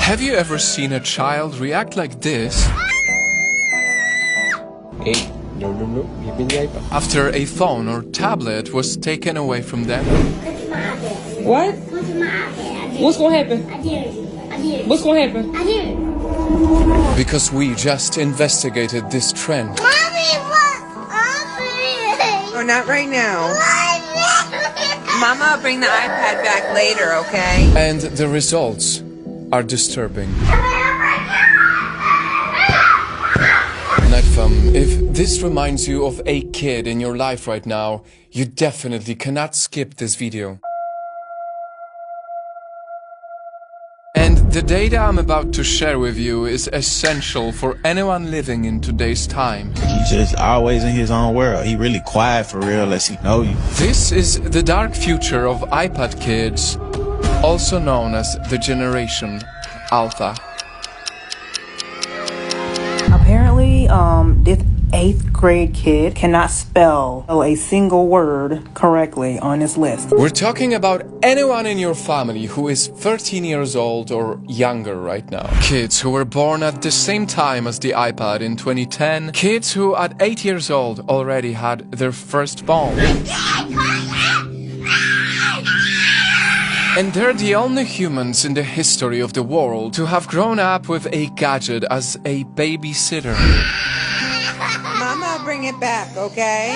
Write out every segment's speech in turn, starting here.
Have you ever seen a child react like this? Hey, no, give me the iPad. After a phone or tablet was taken away from them? What? What's gonna happen? What's gonna happen? Because we just investigated this trend. Mommy, Mommy. Oh, not right now. Mama, will bring the iPad back later, okay? And the results are disturbing. Netfam, if this reminds you of a kid in your life right now, you definitely cannot skip this video. And the data I'm about to share with you is essential for anyone living in today's time. He's just always in his own world. He really quiet for real unless he know you. This is the dark future of iPad kids, also known as the Generation Alpha. Apparently, this 8th grade kid cannot spell a single word correctly on this list. We're talking about anyone in your family who is 13 years old or younger right now. Kids who were born at the same time as the iPad in 2010. Kids who at 8 years old already had their first phone. And they're the only humans in the history of the world to have grown up with a gadget as a babysitter. Mama, will bring it back, okay?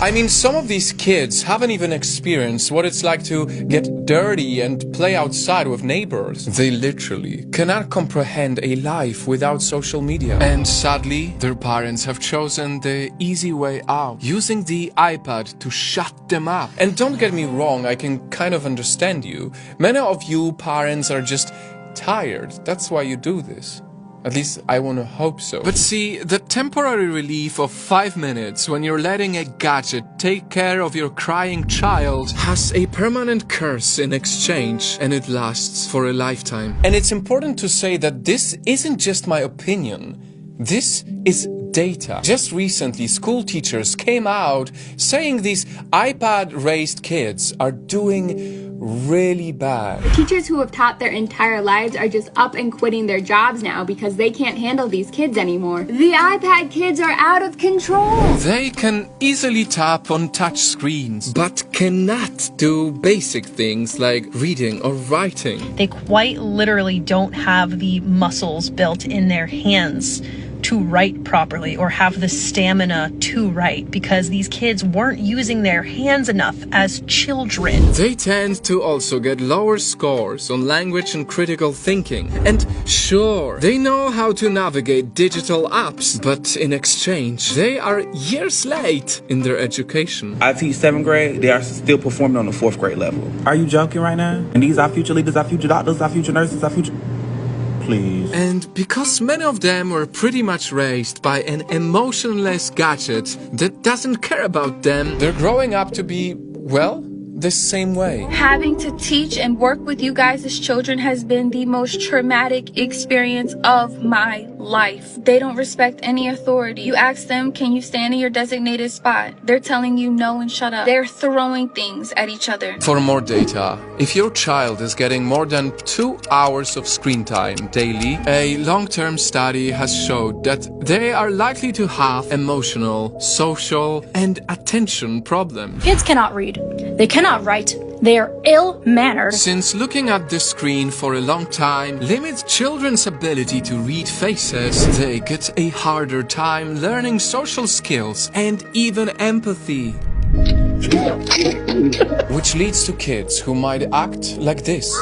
I mean, some of these kids haven't even experienced what it's like to get dirty and play outside with neighbors. They literally cannot comprehend a life without social media. And sadly, their parents have chosen the easy way out, using the iPad to shut them up. And don't get me wrong, I can kind of understand you. Many of you parents are just tired. That's why you do this. At least I want to hope so. But see, the temporary relief of 5 minutes when you're letting a gadget take care of your crying child has a permanent curse in exchange, and it lasts for a lifetime. And it's important to say that this isn't just my opinion. This is data. Just recently, school teachers came out saying these iPad-raised kids are doing really bad. Teachers who have taught their entire lives are just up and quitting their jobs now because they can't handle these kids anymore. The iPad kids are out of control. They can easily tap on touch screens, but cannot do basic things like reading or writing. They quite literally don't have the muscles built in their hands to write properly or have the stamina to write because these kids weren't using their hands enough as children. They tend to also get lower scores on language and critical thinking. And sure, they know how to navigate digital apps, but in exchange, they are years late in their education. I teach 7th grade, they are still performing on the 4th grade level. Are you joking right now? And these are future leaders, our future doctors, our future nurses, our future... Please. And because many of them were pretty much raised by an emotionless gadget that doesn't care about them, they're growing up to be, well, the same way. Having to teach and work with you guys as children has been the most traumatic experience of my life. They don't respect any authority. You ask them, can you stand in your designated spot? They're telling you no and shut up. They're throwing things at each other. For more data, if your child is getting more than 2 hours of screen time daily, a long-term study has showed that they are likely to have emotional, social, and attention problems. Kids cannot read. They cannot write. They are ill-mannered. Since looking at the screen for a long time limits children's ability to read faces, they get a harder time learning social skills and even empathy. Which leads to kids who might act like this.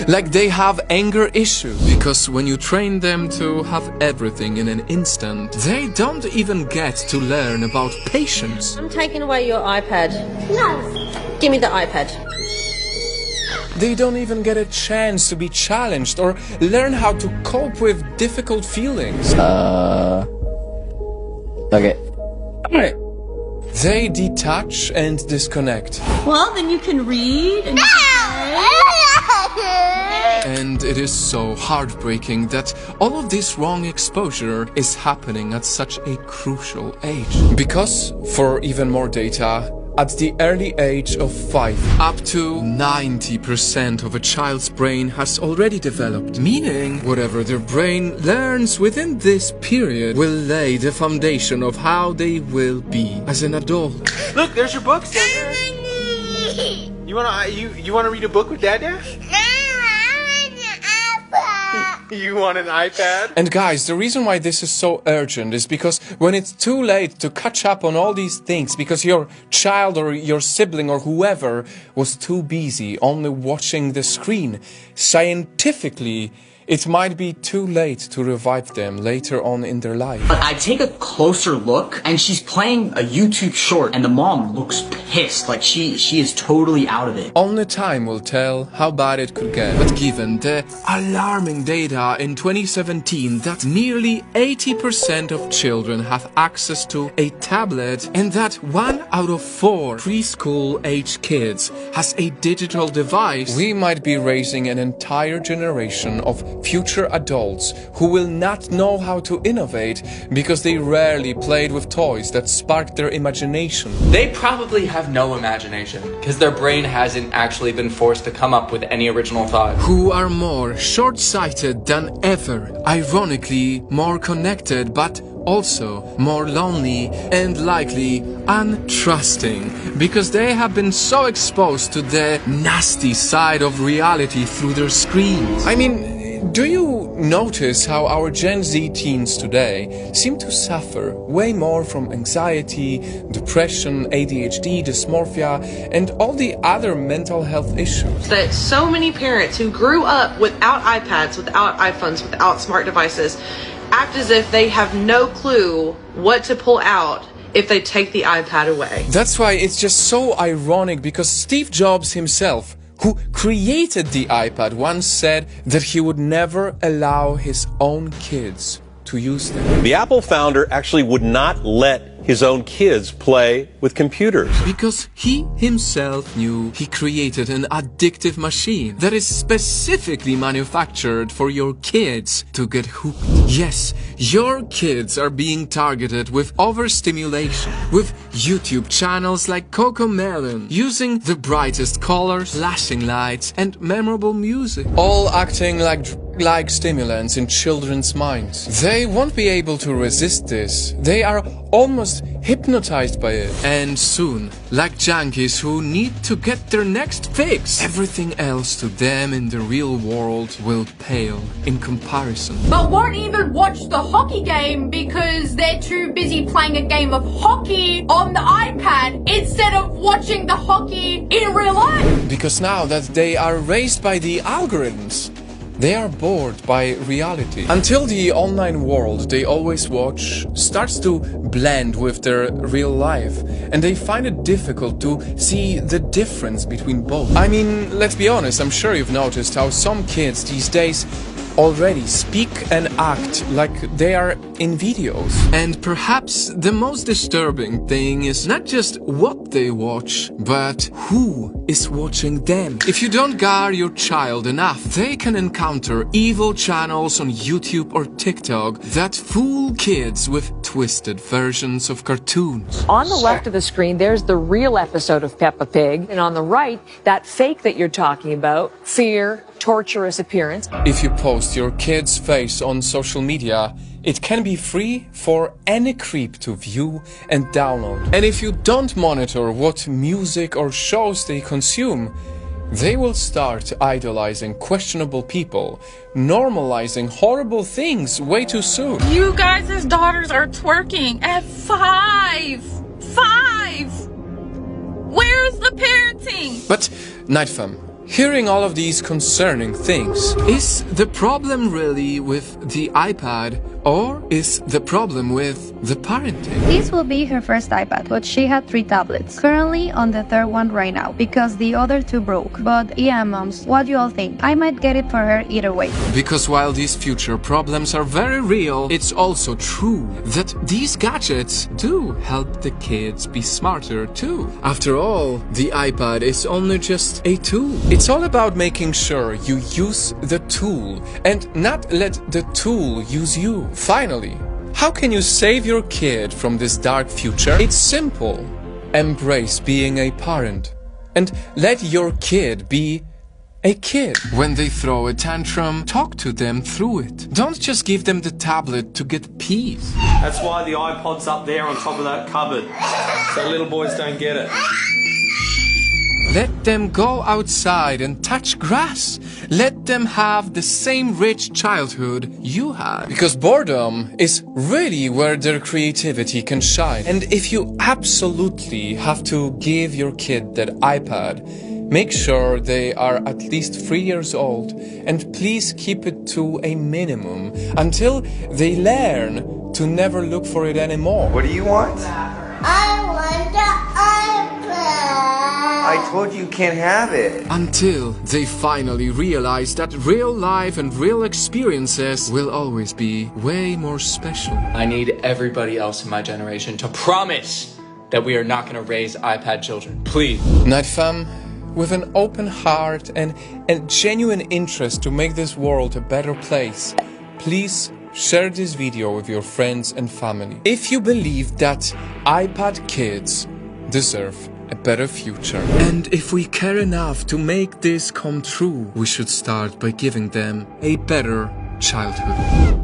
Like they have anger issues, because when you train them to have everything in an instant, they don't even get to learn about patience. I'm taking away your iPad. No. Give me the iPad. They don't even get a chance to be challenged or learn how to cope with difficult feelings. Okay. Alright. They detach and disconnect. Well, then you can read and And it is so heartbreaking that all of this wrong exposure is happening at such a crucial age. Because, for even more data, at the early age of 5. Up to 90% of a child's brain has already developed, meaning whatever their brain learns within this period will lay the foundation of how they will be as an adult. Look, there's your books down there. You wanna read a book with Dad? You want an iPad? And guys, the reason why this is so urgent is because when it's too late to catch up on all these things because your child or your sibling or whoever was too busy only watching the screen, scientifically, it might be too late to revive them later on in their life. But I take a closer look and she's playing a YouTube short and the mom looks pissed, like she is totally out of it. Only time will tell how bad it could get. But given the alarming data in 2017 that nearly 80% of children have access to a tablet and that 1 out of 4 preschool-age kids has a digital device, we might be raising an entire generation of future adults who will not know how to innovate because they rarely played with toys that sparked their imagination. They probably have no imagination because their brain hasn't actually been forced to come up with any original thought. Who are more short-sighted than ever, ironically more connected but also more lonely and likely untrusting because they have been so exposed to the nasty side of reality through their screens. I mean, do you notice how our Gen Z teens today seem to suffer way more from anxiety, depression, ADHD, dysmorphia, and all the other mental health issues? That so many parents who grew up without iPads, without iPhones, without smart devices, act as if they have no clue what to pull out if they take the iPad away. That's why it's just so ironic because Steve Jobs himself, who created the iPad, once said that he would never allow his own kids to use them. The Apple founder actually would not let his own kids play with computers. Because he himself knew he created an addictive machine that is specifically manufactured for your kids to get hooked. Yes, your kids are being targeted with overstimulation, with YouTube channels like CoComelon, using the brightest colors, flashing lights, and memorable music, all acting like stimulants in children's minds. They won't be able to resist this. They are almost hypnotized by it. And soon, like junkies who need to get their next fix, everything else to them in the real world will pale in comparison. But won't even watch the hockey game because they're too busy playing a game of hockey on the iPad instead of watching the hockey in real life. Because now that they are raised by the algorithms, they are bored by reality. Until the online world they always watch starts to blend with their real life, and they find it difficult to see the difference between both. I mean, let's be honest, I'm sure you've noticed how some kids these days already speak and act like they are in videos. And perhaps the most disturbing thing is not just what they watch, but who is watching them. If you don't guard your child enough, they can encounter evil channels on YouTube or TikTok that fool kids with twisted versions of cartoons. On the left of the screen, there's the real episode of Peppa Pig, and on the right, that fake that you're talking about, fear, torturous appearance. If you post your kid's face on social media, it can be free for any creep to view and download. And if you don't monitor what music or shows they consume, they will start idolizing questionable people, normalizing horrible things way too soon. You guys' daughters are twerking at 5! 5! Where's the parenting? But, Nightfam, hearing all of these concerning things, is the problem really with the iPad, or is the problem with the parenting? This will be her first iPad, but she had 3 tablets. Currently on the 3rd one right now, because the other 2 broke. But yeah, moms, what do you all think? I might get it for her either way. Because while these future problems are very real, it's also true that these gadgets do help the kids be smarter too. After all, the iPad is only just a tool. It's all about making sure you use the tool and not let the tool use you. Finally, how can you save your kid from this dark future? It's simple. embrace being a parent and let your kid be a kid. When they throw a tantrum, talk to them through it. Don't just give them the tablet to get peace. That's why the iPod's up there on top of that cupboard, so little boys don't get it. Let them go outside and touch grass. Let them have the same rich childhood you had. Because boredom is really where their creativity can shine. And if you absolutely have to give your kid that iPad, make sure they are at least 3 years old, and please keep it to a minimum until they learn to never look for it anymore. What do you want? I want the iPad. I told you can't have it. Until they finally realize that real life and real experiences will always be way more special. I need everybody else in my generation to promise that we are not going to raise iPad children. Please. Night fam, with an open heart and genuine interest to make this world a better place, please share this video with your friends and family. If you believe that iPad kids deserve a better future. And if we care enough to make this come true, we should start by giving them a better childhood.